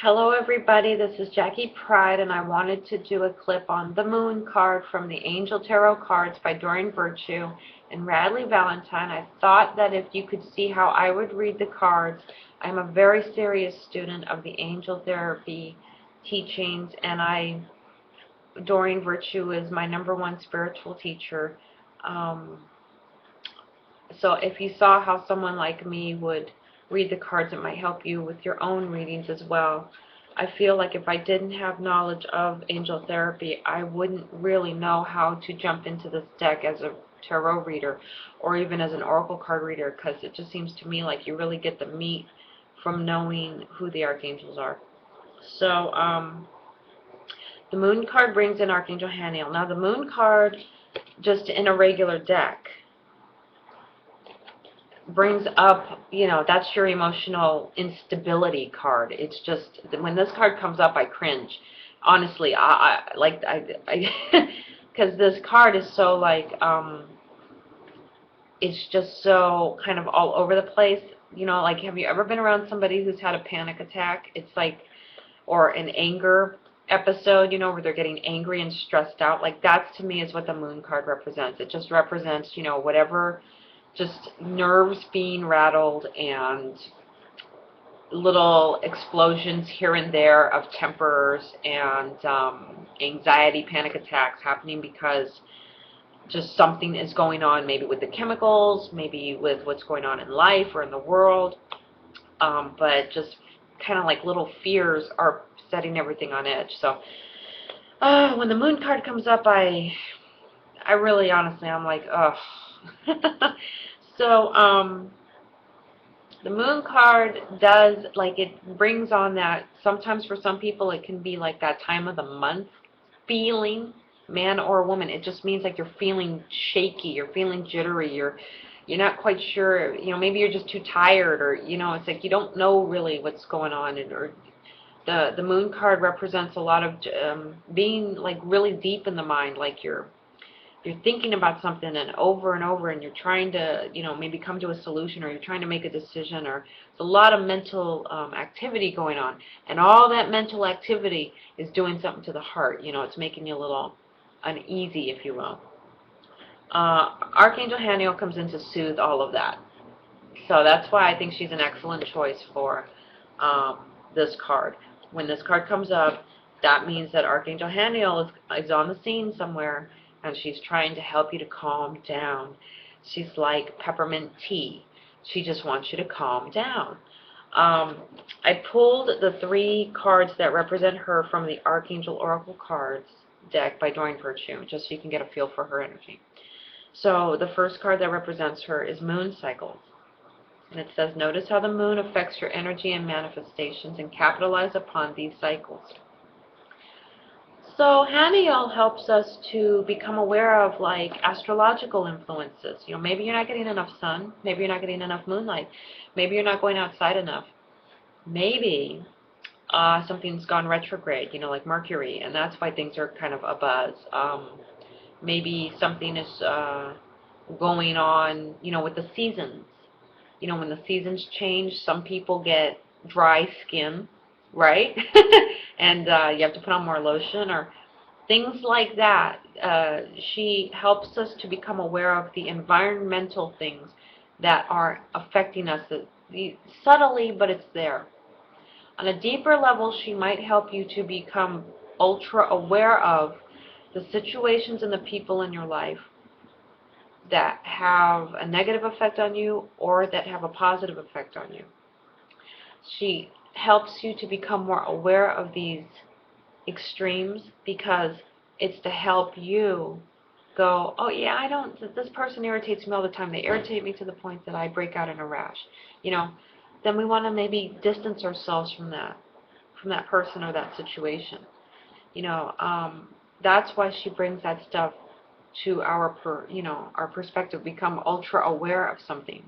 Hello everybody, this is Jackie Pride and I wanted to do a clip on the Moon card from the Angel Tarot cards by Doreen and Radleigh Valentine. I thought that if you could see how I would read the cards, I'm a very serious student of the angel therapy teachings, and Doreen is my #1 spiritual teacher. So if you saw how someone like me would read the cards, it might help you with your own readings as well. I feel like if I didn't have knowledge of angel therapy, I wouldn't really know how to jump into this deck as a tarot reader or even as an oracle card reader, because it just seems to me like you really get the meat from knowing who the archangels are. So the Moon card brings in Archangel Haniel. Now the Moon card, just in a regular deck, brings up, that's your emotional instability card. It's just, when this card comes up, I cringe. Honestly, because this card is so it's just so kind of all over the place. Like, have you ever been around somebody who's had a panic attack? It's like, or an anger episode, where they're getting angry and stressed out. Like, that's, to me, is what the Moon card represents. It just represents, whatever, just nerves being rattled and little explosions here and there of tempers and anxiety, panic attacks happening because just something is going on, maybe with the chemicals, maybe with what's going on in life or in the world, but just kind of like little fears are setting everything on edge. So when the Moon card comes up, I really, honestly, I'm like, ugh. So the Moon card does, it brings on that, sometimes for some people it can be like that time of the month feeling, man or woman. It just means like you're feeling shaky, you're feeling jittery, you're not quite sure, maybe you're just too tired, or it's like you don't know really what's going on. Or the Moon card represents a lot of being like really deep in the mind, like you're thinking about something and over, and you're trying to, maybe come to a solution, or you're trying to make a decision, or there's a lot of mental activity going on, and all that mental activity is doing something to the heart. It's making you a little uneasy, if you will. Archangel Haniel comes in to soothe all of that. So that's why I think she's an excellent choice for this card. When this card comes up, that means that Archangel Haniel is on the scene somewhere, and she's trying to help you to calm down. She's like peppermint tea. She just wants you to calm down. I pulled the 3 cards that represent her from the Archangel Oracle cards deck by Doreen, just so you can get a feel for her energy. So the first card that represents her is Moon Cycles. And it says, notice how the moon affects your energy and manifestations, and capitalize upon these cycles. So Haniel helps us to become aware of astrological influences. Maybe you're not getting enough sun. Maybe you're not getting enough moonlight. Maybe you're not going outside enough. Maybe something's gone retrograde, like Mercury, and that's why things are kind of abuzz. Maybe something is going on, with the seasons. When the seasons change, some people get dry skin, right? And you have to put on more lotion or things like that. She helps us to become aware of the environmental things that are affecting us subtly, but it's there. On a deeper level, she might help you to become ultra aware of the situations and the people in your life that have a negative effect on you or that have a positive effect on you. She helps you to become more aware of these extremes because it's to help you go, oh yeah, this person irritates me all the time. They irritate me to the point that I break out in a rash. Then we want to maybe distance ourselves from that person or that situation. That's why she brings that stuff to our perspective, become ultra aware of something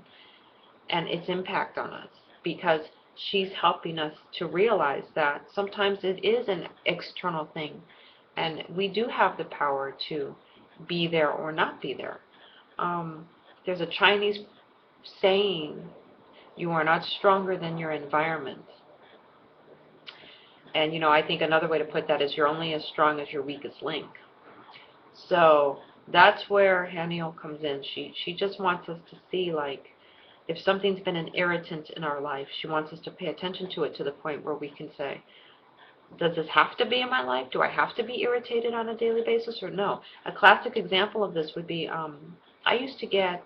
and its impact on us, because she's helping us to realize that sometimes it is an external thing, and we do have the power to be there or not be there. There's a Chinese saying, you are not stronger than your environment. And, you know, I think another way to put that is you're only as strong as your weakest link. So that's where Haniel comes in. She just wants us to see, like, if something's been an irritant in our life, she wants us to pay attention to it to the point where we can say, does this have to be in my life? Do I have to be irritated on a daily basis or no? A classic example of this would be, I used to get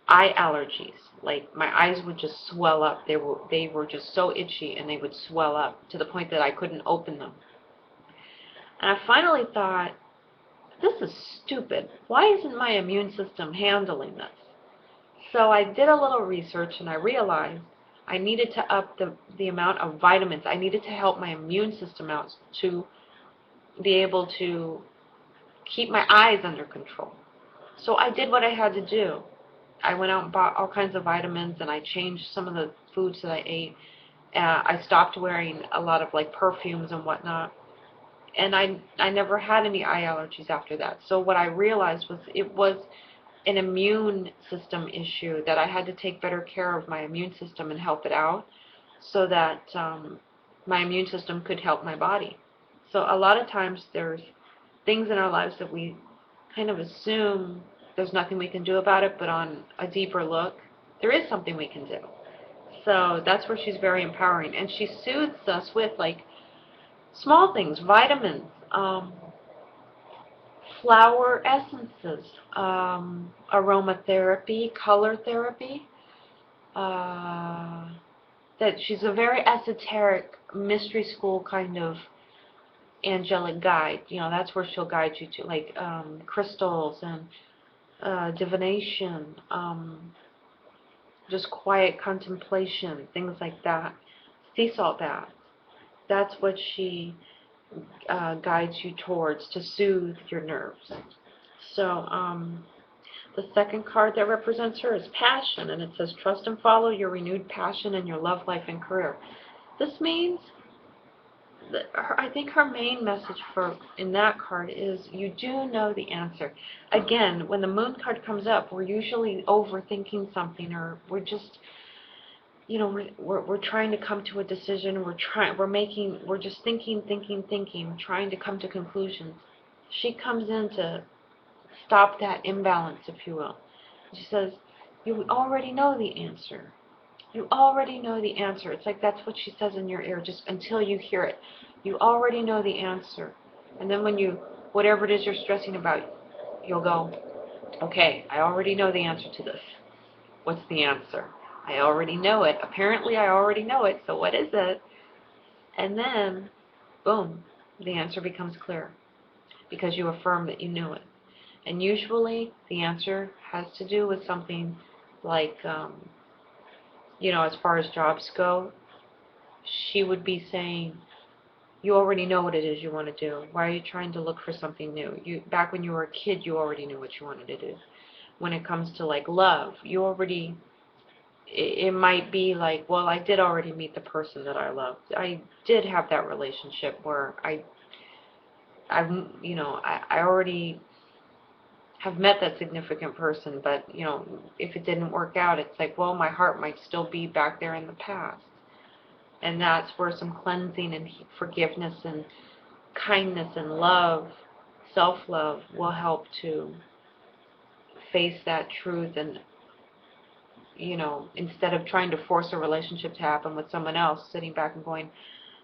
eye allergies. Like, my eyes would just swell up. They were just so itchy, and they would swell up to the point that I couldn't open them. And I finally thought, this is stupid. Why isn't my immune system handling this? So I did a little research, and I realized I needed to up the amount of vitamins. I needed to help my immune system out to be able to keep my eyes under control. So I did what I had to do. I went out and bought all kinds of vitamins, and I changed some of the foods that I ate. I stopped wearing a lot of, like, perfumes and whatnot. And I never had any eye allergies after that. So what I realized was it was an immune system issue, that I had to take better care of my immune system and help it out so that my immune system could help my body. So a lot of times there's things in our lives that we kind of assume there's nothing we can do about it, but on a deeper look, there is something we can do. So that's where she's very empowering. And she soothes us with, like, small things, vitamins, flower essences, aromatherapy, color therapy. That she's a very esoteric, mystery school kind of angelic guide. You know, that's where she'll guide you to, like, crystals and divination, just quiet contemplation, things like that. Sea salt baths. That's what she guides you towards to soothe your nerves. So the second card that represents her is passion, and it says, trust and follow your renewed passion in your love life and career. This means I think her main message in that card is you do know the answer. Again, when the moon card comes up, we're usually overthinking something, or we're just, you know, we're trying to come to a decision. We're just thinking, trying to come to conclusions. She comes in to stop that imbalance, if you will. She says, you already know the answer. You already know the answer. It's like that's what she says in your ear, just until you hear it. You already know the answer. And then when whatever it is you're stressing about, you'll go, okay, I already know the answer to this. What's the answer? I already know it. Apparently I already know it, so what is it? And then, boom, the answer becomes clear because you affirm that you knew it. And usually the answer has to do with something like, you know, as far as jobs go, she would be saying, you already know what it is you want to do. Why are you trying to look for something new? Back when you were a kid, you already knew what you wanted to do. When it comes to, like, love, it might be like, well, I did already meet the person that I loved. I did have that relationship where I already have met that significant person, but, you know, if it didn't work out, it's like, well, my heart might still be back there in the past. And that's where some cleansing and forgiveness and kindness and love, self-love, will help to face that truth. And, you know, instead of trying to force a relationship to happen with someone else, sitting back and going,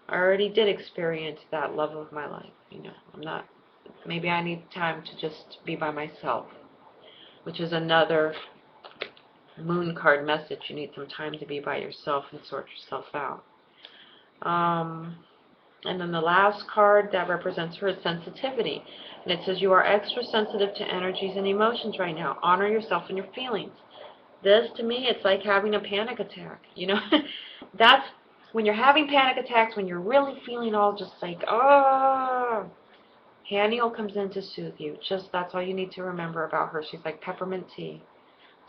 I already did experience that love of my life. You know, maybe I need time to just be by myself, which is another moon card message. You need some time to be by yourself and sort yourself out. And then the last card that represents her is sensitivity. And it says, you are extra sensitive to energies and emotions right now. Honor yourself and your feelings. This, to me, it's like having a panic attack. You know, that's when you're having panic attacks, when you're really feeling all just like, oh. Haniel comes in to soothe you. Just that's all you need to remember about her. She's like peppermint tea.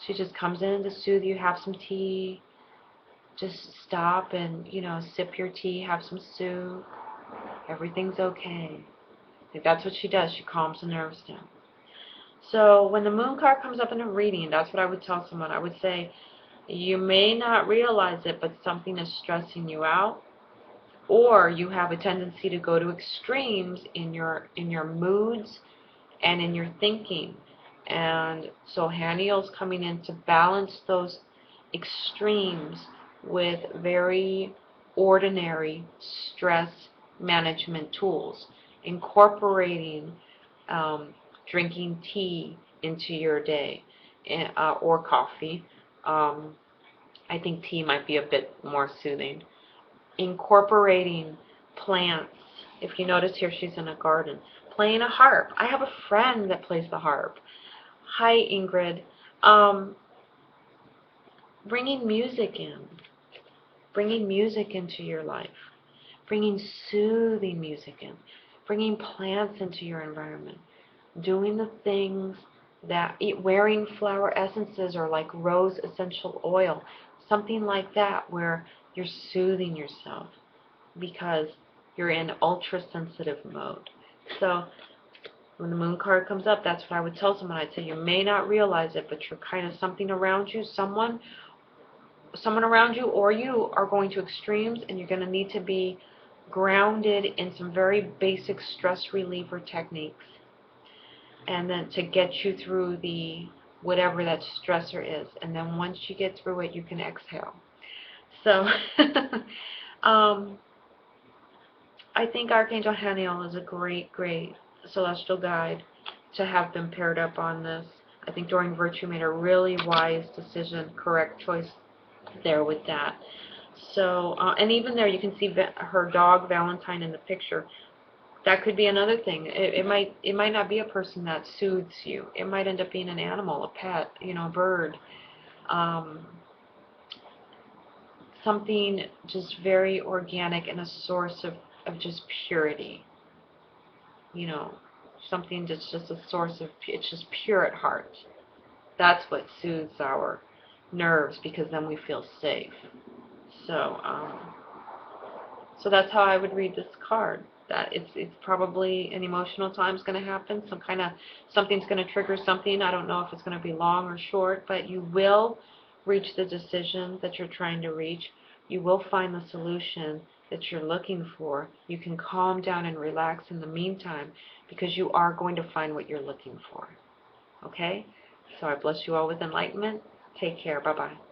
She just comes in to soothe you. Have some tea. Just stop and, you know, sip your tea. Have some soup. Everything's okay. Like, that's what she does. She calms the nerves down. So when the moon card comes up in a reading, that's what I would tell someone. I would say, you may not realize it, but something is stressing you out. or you have a tendency to go to extremes in your moods and in your thinking. And so Haniel's coming in to balance those extremes with very ordinary stress management tools, incorporating drinking tea into your day, or coffee. I think tea might be a bit more soothing. Incorporating plants. If you notice here, she's in a garden. Playing a harp. I have a friend that plays the harp. Hi, Ingrid. Um, bringing music in. Bringing music into your life. Bringing soothing music in. Bringing plants into your environment. Doing the things that, wearing flower essences or like rose essential oil. Something like that where you're soothing yourself because you're in ultra sensitive mode. So when the moon card comes up, that's what I would tell someone. I'd say you may not realize it, but you're kind of something around you, someone around you or you are going to extremes, and you're going to need to be grounded in some very basic stress reliever techniques, and then to get you through the whatever that stressor is. And then once you get through it, you can exhale. So I think Archangel Haniel is a great, great celestial guide to have them paired up on this. I think Doreen Virtue made a really wise decision, correct choice there with that. So, and even there you can see her dog Valentine in the picture. That could be another thing. It might not be a person that soothes you. It might end up being an animal, a pet, a bird. Something just very organic and a source of just purity. Something that's just a source of, it's just pure at heart. That's what soothes our nerves, because then we feel safe. So, so that's how I would read this card. That it's probably an emotional time's going to happen. Something's going to trigger something. I don't know if it's going to be long or short, but you will reach the decision that you're trying to reach. You will find the solution that you're looking for. You can calm down and relax in the meantime, because you are going to find what you're looking for. Okay? So I bless you all with enlightenment. Take care. Bye-bye.